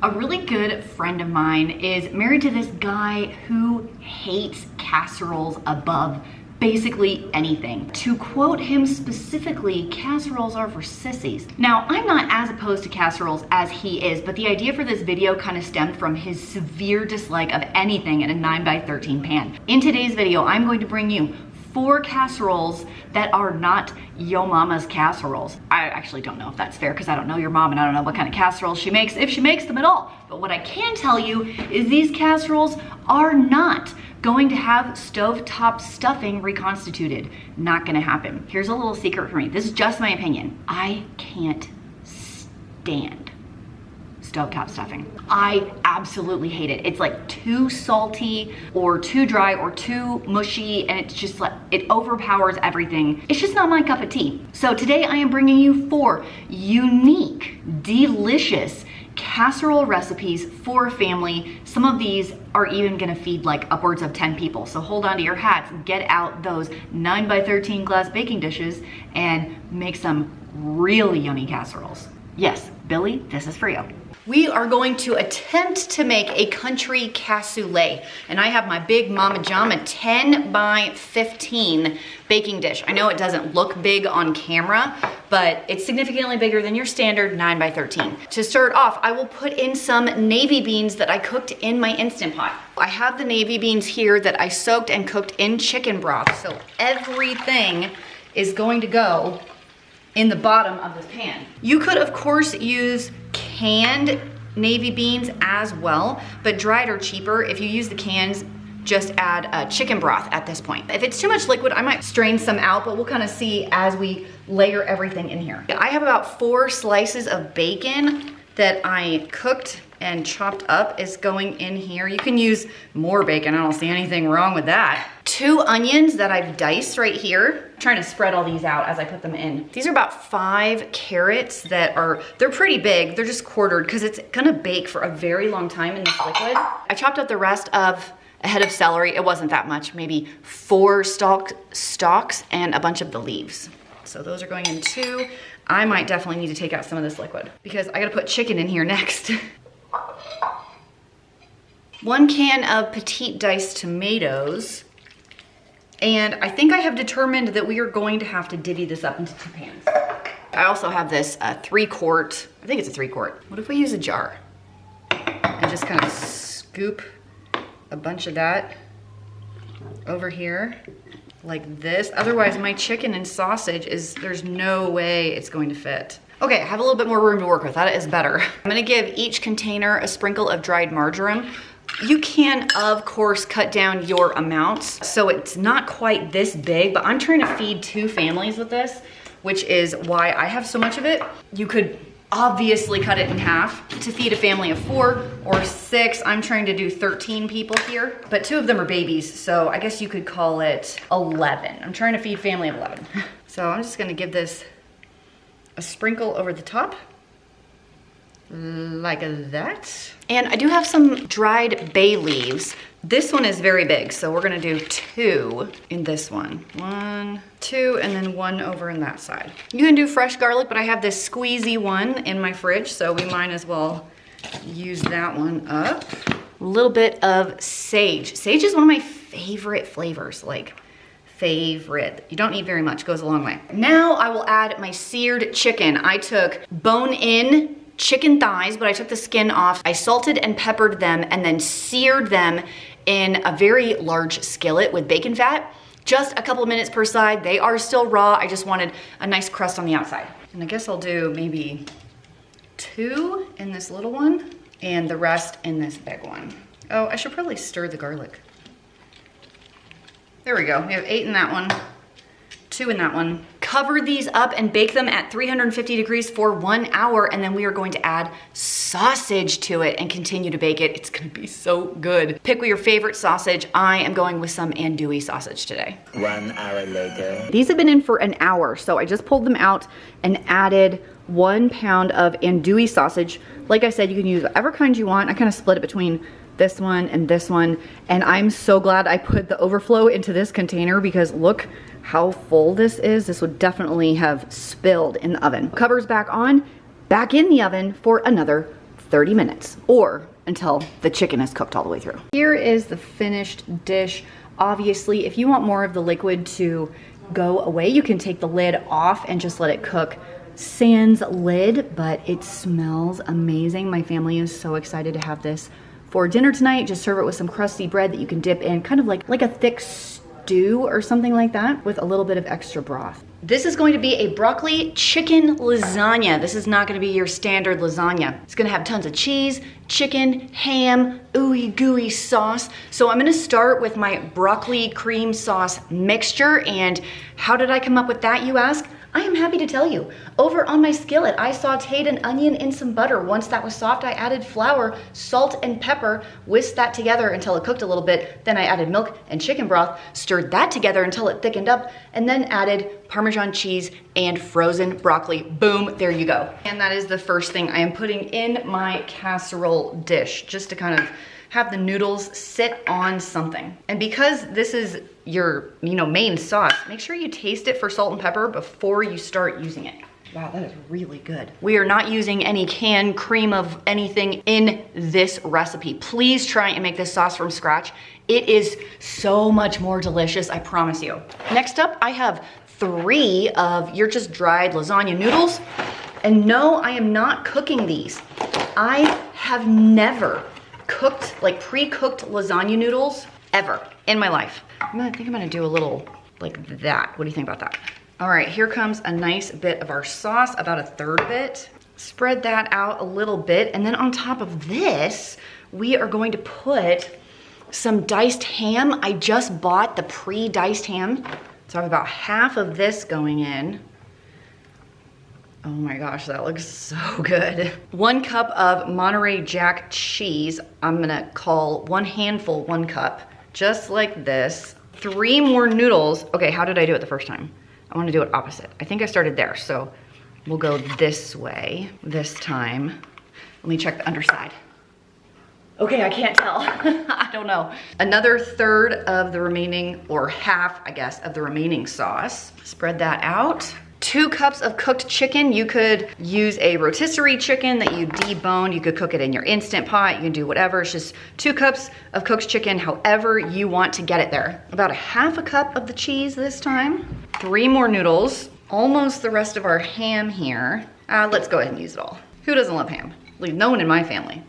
A really good friend of mine is married to this guy who hates casseroles above basically anything. To quote him specifically, casseroles are for sissies. Now, I'm not as opposed to casseroles as he is, but the idea for this video kind of stemmed from his severe dislike of anything in a 9x13 pan. In today's video, I'm going to bring you 4 casseroles that are not yo mama's casseroles. I actually don't know if that's fair because I don't know your mom and I don't know what kind of casseroles she makes, if she makes them at all. But what I can tell you is these casseroles are not going to have stovetop stuffing reconstituted. Not gonna happen. Here's a little secret for me. This is just my opinion. I can't stand stovetop stuffing. I absolutely hate it. It's like too salty or too dry or too mushy, and it's just like, it overpowers everything. It's just not my cup of tea. So today I am bringing you 4 unique, delicious casserole recipes for a family. Some of these are even gonna feed like upwards of 10 people. So hold on to your hats, get out those 9x13 glass baking dishes and make some really yummy casseroles. Yes, Billy, this is for you. We are going to attempt to make a country cassoulet. And I have my big Mama Jama 10x15 baking dish. I know it doesn't look big on camera, but it's significantly bigger than your standard 9x13. To start off, I will put in some navy beans that I cooked in my Instant Pot. I have the navy beans here that I soaked and cooked in chicken broth. So everything is going to go in the bottom of this pan. You could, of course, use canned navy beans as well, but dried are cheaper. If you use the cans, just add chicken broth at this point. If it's too much liquid, I might strain some out, but we'll kind of see as we layer everything in here. I have about 4 slices of bacon that I cooked and chopped up is going in here. You can use more bacon, I don't see anything wrong with that. 2 onions that I've diced right here. I'm trying to spread all these out as I put them in. These are about 5 carrots that are, they're pretty big, they're just quartered because it's gonna bake for a very long time in this liquid. I chopped up the rest of a head of celery. It wasn't that much, maybe 4 stalks and a bunch of the leaves. So those are going in too. I might definitely need to take out some of this liquid because I gotta put chicken in here next. 1 can of petite diced tomatoes. And I think I have determined that we are going to have to divvy this up into 2 pans. I also have this 3-quart, I think it's a 3-quart. What if we use a jar? And just kind of scoop a bunch of that over here like this. Otherwise my chicken and sausage there's no way it's going to fit. Okay, I have a little bit more room to work with. That is better. I'm gonna give each container a sprinkle of dried marjoram. You can, of course, cut down your amounts so it's not quite this big, but I'm trying to feed 2 families with this, which is why I have so much of it. You could obviously cut it in half to feed a family of 4 or 6. I'm trying to do 13 people here, but 2 of them are babies, so I guess you could call it 11. I'm trying to feed family of 11. So I'm just gonna give this a sprinkle over the top, like that. And I do have some dried bay leaves. This one is very big, so we're gonna do 2 in this one. 1, 2, and then 1 over in that side. You can do fresh garlic, but I have this squeezy one in my fridge, so we might as well use that one up. A little bit of sage. Sage is one of my favorite flavors, like favorite. You don't need very much, goes a long way. Now I will add my seared chicken. I took bone-in chicken thighs, but I took the skin off. I salted and peppered them and then seared them in a very large skillet with bacon fat. Just a couple of minutes per side. They are still raw. I just wanted a nice crust on the outside. And I guess I'll do maybe 2 in this little one and the rest in this big one. Oh, I should probably stir the garlic. There we go. We have 8 in that one, 2 in that one. Cover these up and bake them at 350 degrees for 1 hour, and then we are going to add sausage to it and continue to bake it. It's gonna be so good. Pick your favorite sausage. I am going with some andouille sausage today. 1 hour later. These have been in for an hour, so I just pulled them out and added 1 pound of andouille sausage. Like I said, you can use whatever kind you want. I kind of split it between this one, and I'm so glad I put the overflow into this container because look how full this is. This would definitely have spilled in the oven. Covers back on, back in the oven for another 30 minutes or until the chicken is cooked all the way through. Here is the finished dish. Obviously, if you want more of the liquid to go away, you can take the lid off and just let it cook sans lid, but it smells amazing. My family is so excited to have this for dinner tonight. Just serve it with some crusty bread that you can dip in, kind of like a thick stew or something like that with a little bit of extra broth. This is going to be a broccoli chicken lasagna. This is not gonna be your standard lasagna. It's gonna have tons of cheese, chicken, ham, ooey gooey sauce. So I'm gonna start with my broccoli cream sauce mixture. And how did I come up with that, you ask? I am happy to tell you. Over on my skillet, I sauteed an onion in some butter. Once that was soft, I added flour, salt, and pepper, whisked that together until it cooked a little bit. Then I added milk and chicken broth, stirred that together until it thickened up, and then added Parmesan cheese and frozen broccoli. Boom, there you go. And that is the first thing I am putting in my casserole dish, just to kind of have the noodles sit on something. And because this is your, main sauce, make sure you taste it for salt and pepper before you start using it. Wow, that is really good. We are not using any canned cream of anything in this recipe. Please try and make this sauce from scratch. It is so much more delicious, I promise you. Next up, I have 3 of your just dried lasagna noodles. And no, I am not cooking these. I have never cooked, like pre-cooked lasagna noodles ever in my life. I think I'm gonna do a little like that. What do you think about that? All right, here comes a nice bit of our sauce, about 1/3 of it. Spread that out a little bit. And then on top of this, we are going to put some diced ham. I just bought the pre-diced ham. So I have about half of this going in. Oh my gosh, that looks so good. 1 cup of Monterey Jack cheese. I'm gonna call 1 handful 1 cup, just like this. 3 more noodles. Okay, how did I do it the first time? I wanna do it opposite. I think I started there, so we'll go this way this time. Let me check the underside. Okay, I can't tell. I don't know. Another 1/3 of the remaining, or half, I guess, of the remaining sauce. Spread that out. 2 cups of cooked chicken. You could use a rotisserie chicken that you deboned. You could cook it in your Instant Pot. You can do whatever. It's just 2 cups of cooked chicken, however you want to get it there. About 1/2 cup of the cheese this time. 3 more noodles. Almost the rest of our ham here. Let's go ahead and use it all. Who doesn't love ham? Like, no one in my family.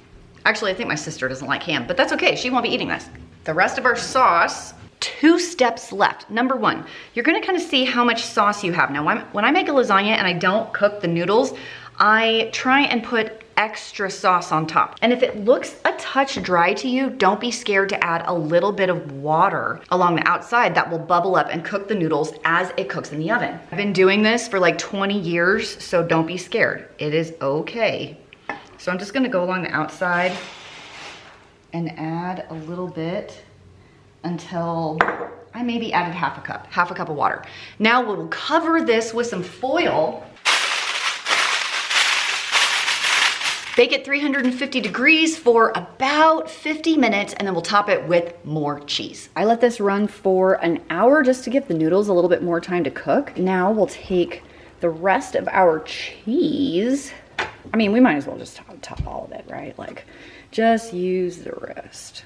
Actually, I think my sister doesn't like ham, but that's okay. She won't be eating this. The rest of our sauce. 2 steps left. Number 1, you're gonna kind of see how much sauce you have. Now, when I make a lasagna and I don't cook the noodles, I try and put extra sauce on top. And if it looks a touch dry to you, don't be scared to add a little bit of water along the outside that will bubble up and cook the noodles as it cooks in the oven. I've been doing this for like 20 years, so don't be scared. It is okay. So I'm just gonna go along the outside and add a little bit until I maybe added half a cup of water. Now we'll cover this with some foil. Bake it 350 degrees for about 50 minutes, and then we'll top it with more cheese. I let this run for an hour just to give the noodles a little bit more time to cook. Now we'll take the rest of our cheese. I mean, we might as well just top all of it, right? Like, just use the rest.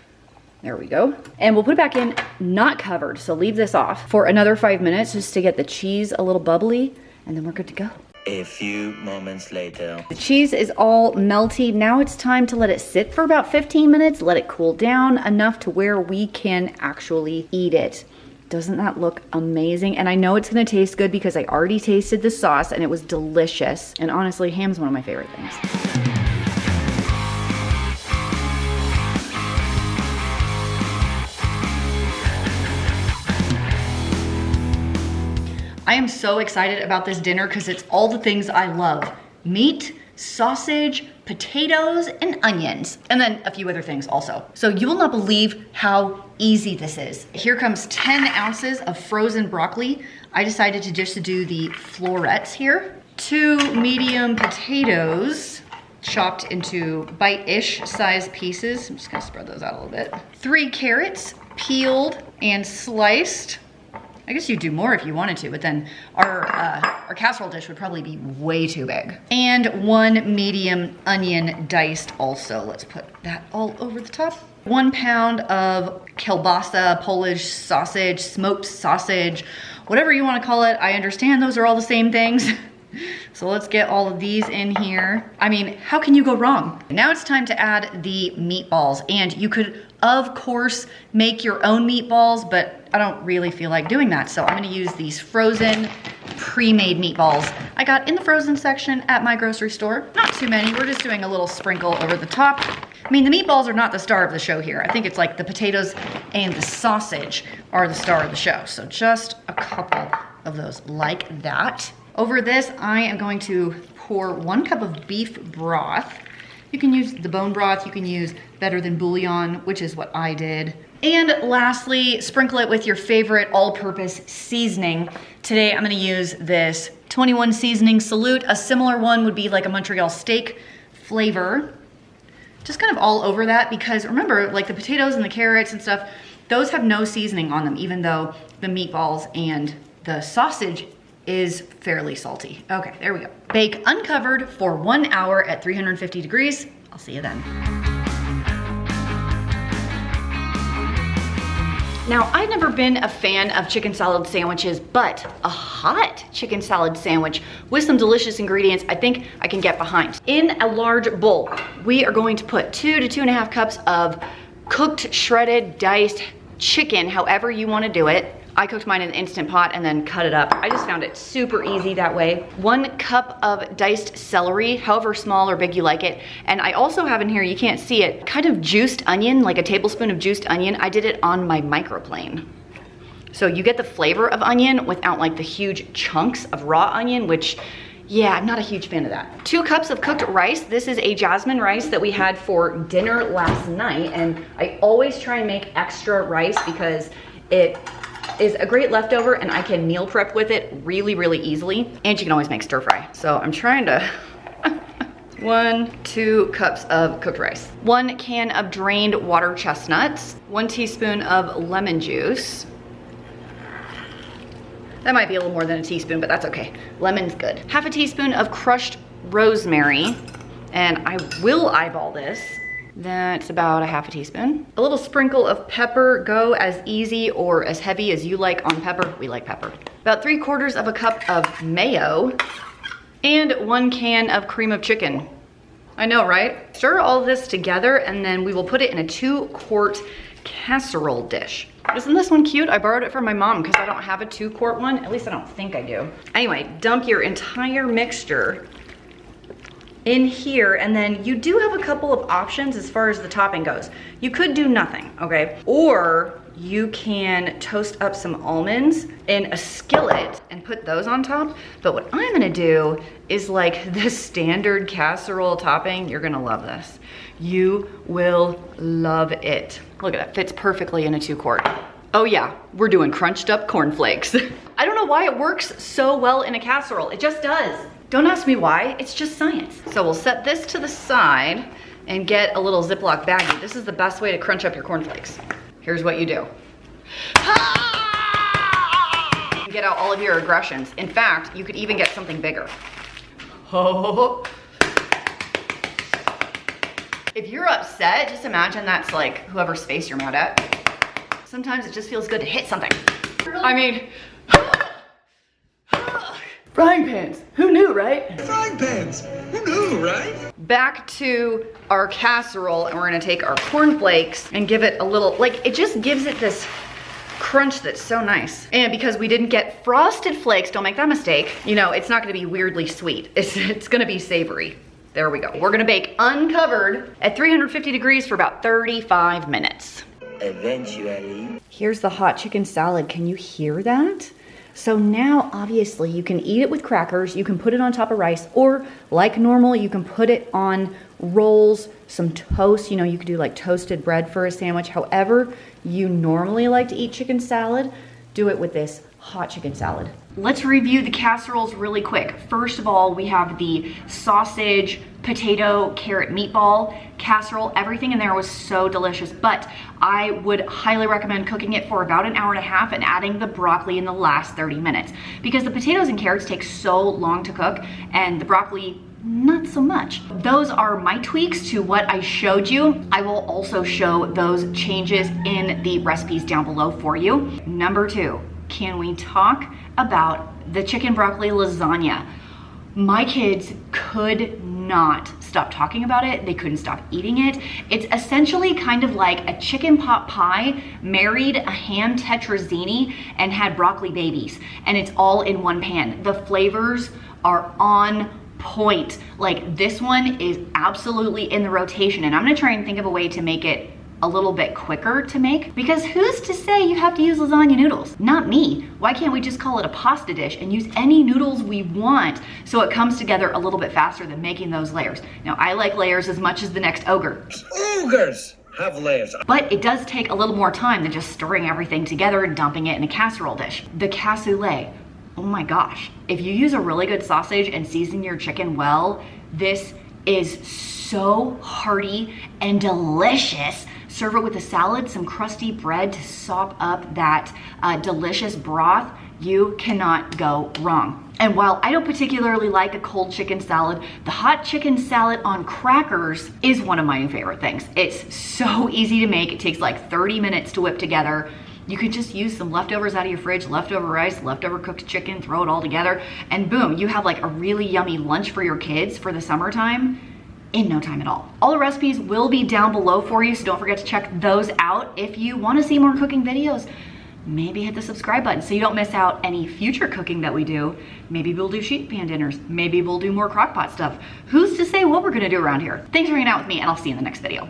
There we go. And we'll put it back in, not covered, so leave this off for another 5 minutes just to get the cheese a little bubbly, and then we're good to go. A few moments later. The cheese is all melty. Now it's time to let it sit for about 15 minutes, let it cool down enough to where we can actually eat it. Doesn't that look amazing? And I know it's gonna taste good because I already tasted the sauce and it was delicious. And honestly, ham's one of my favorite things. I am so excited about this dinner because it's all the things I love. Meat, sausage, potatoes, and onions. And then a few other things also. So you will not believe how easy this is. Here comes 10 ounces of frozen broccoli. I decided to just do the florets here. 2 medium potatoes, chopped into bite-ish size pieces. I'm just gonna spread those out a little bit. 3 carrots, peeled and sliced. I guess you'd do more if you wanted to, but then our casserole dish would probably be way too big. And 1 medium onion diced also. Let's put that all over the top. 1 pound of kielbasa, Polish sausage, smoked sausage, whatever you want to call it. I understand those are all the same things. So let's get all of these in here. I mean, how can you go wrong? Now it's time to add the meatballs, and you could, of course, make your own meatballs, but I don't really feel like doing that. So I'm gonna use these frozen, pre-made meatballs I got in the frozen section at my grocery store. Not too many, we're just doing a little sprinkle over the top. I mean, the meatballs are not the star of the show here. I think it's like the potatoes and the sausage are the star of the show. So just a couple of those like that. Over this, I am going to pour 1 cup of beef broth. You can use the bone broth, you can use better than bouillon, which is what I did. And lastly, sprinkle it with your favorite all-purpose seasoning. Today, I'm gonna use this 21 seasoning Salute. A similar one would be like a Montreal steak flavor. Just kind of all over that, because remember, like the potatoes and the carrots and stuff, those have no seasoning on them, even though the meatballs and the sausage is fairly salty. Okay, there we go. Bake uncovered for 1 hour at 350 degrees. I'll see you then. Now, I've never been a fan of chicken salad sandwiches, but a hot chicken salad sandwich with some delicious ingredients, I think I can get behind. In a large bowl, we are going to put 2 to 2.5 cups of cooked, shredded, diced chicken, however you want to do it. I cooked mine in an Instant Pot and then cut it up. I just found it super easy that way. 1 cup of diced celery, however small or big you like it. And I also have in here, you can't see it, kind of juiced onion, like a tablespoon of juiced onion. I did it on my microplane. So you get the flavor of onion without like the huge chunks of raw onion, which, yeah, I'm not a huge fan of that. 2 cups of cooked rice. This is a jasmine rice that we had for dinner last night. And I always try and make extra rice because it is a great leftover and I can meal prep with it really, really easily. And you can always make stir fry. So I'm trying to, 2 cups of cooked rice. 1 can of drained water chestnuts. 1 teaspoon of lemon juice. That might be a little more than a teaspoon, but that's okay. Lemon's good. 1/2 teaspoon of crushed rosemary. And I will eyeball this. That's about 1/2 teaspoon. A little sprinkle of pepper. Go as easy or as heavy as you like on pepper. We like pepper. About 3/4 cup of mayo. And 1 can of cream of chicken. I know, right? Stir all this together and then we will put it in a 2-quart casserole dish. Isn't this one cute? I borrowed it from my mom because I don't have a 2-quart one. At least I don't think I do. Anyway, dump your entire mixture in here, and then you do have a couple of options as far as the topping goes. You could do nothing, okay? Or you can toast up some almonds in a skillet and put those on top. But what I'm gonna do is like the standard casserole topping. You're gonna love this. You will love it. Look at that, fits perfectly in a 2-quart. Oh yeah, we're doing crunched up cornflakes. I don't know why it works so well in a casserole. It just does. Don't ask me why, it's just science. So we'll set this to the side and get a little Ziploc baggie. This is the best way to crunch up your cornflakes. Here's what you do. Get out all of your aggressions. In fact, you could even get something bigger. If you're upset, just imagine that's like whoever's face you're mad at. Sometimes it just feels good to hit something. I mean, frying pans, who knew, right? Frying pans, who knew, right? Back to our casserole, and we're gonna take our cornflakes and give it a little, like, it just gives it this crunch that's so nice. And because we didn't get frosted flakes, don't make that mistake, you know, it's not gonna be weirdly sweet. It's gonna be savory. There we go. We're gonna bake uncovered at 350 degrees for about 35 minutes. Eventually. Here's the hot chicken salad. Can you hear that? So now, obviously, you can eat it with crackers, you can put it on top of rice, or like normal, you can put it on rolls, some toast. You know, you could do like toasted bread for a sandwich. However you normally like to eat chicken salad, do it with this hot chicken salad. Let's review the casseroles really quick. First of all, we have the sausage, potato, carrot meatball casserole. Everything in there was so delicious, but I would highly recommend cooking it for about an hour and a half and adding the broccoli in the last 30 minutes because the potatoes and carrots take so long to cook and the broccoli not so much. Those are my tweaks to what I showed you. I will also show those changes in the recipes down below for you. Number 2, can we talk about the chicken broccoli lasagna? My kids could not stop talking about it. They couldn't stop eating it. It's essentially kind of like a chicken pot pie married a ham tetrazzini and had broccoli babies, and it's all in one pan. The flavors are on point. Like, this one is absolutely in the rotation, and I'm gonna try and think of a way to make it a little bit quicker to make, because who's to say you have to use lasagna noodles? Not me. Why can't we just call it a pasta dish and use any noodles we want so it comes together a little bit faster than making those layers? Now, I like layers as much as the next ogre. Ogres have layers. But it does take a little more time than just stirring everything together and dumping it in a casserole dish. The cassoulet, oh my gosh. If you use a really good sausage and season your chicken well, this is so hearty and delicious. Serve it with a salad, some crusty bread to sop up that delicious broth. You cannot go wrong. And while I don't particularly like a cold chicken salad, the hot chicken salad on crackers is one of my favorite things. It's so easy to make. It takes like 30 minutes to whip together. You could just use some leftovers out of your fridge, leftover rice, leftover cooked chicken, throw it all together, and boom, you have like a really yummy lunch for your kids for the summertime in no time at all. All the recipes will be down below for you, so don't forget to check those out. If you want to see more cooking videos, maybe hit the subscribe button so you don't miss out any future cooking that we do. Maybe we'll do sheet pan dinners. Maybe we'll do more crock pot stuff. Who's to say what we're gonna do around here? Thanks for hanging out with me, and I'll see you in the next video.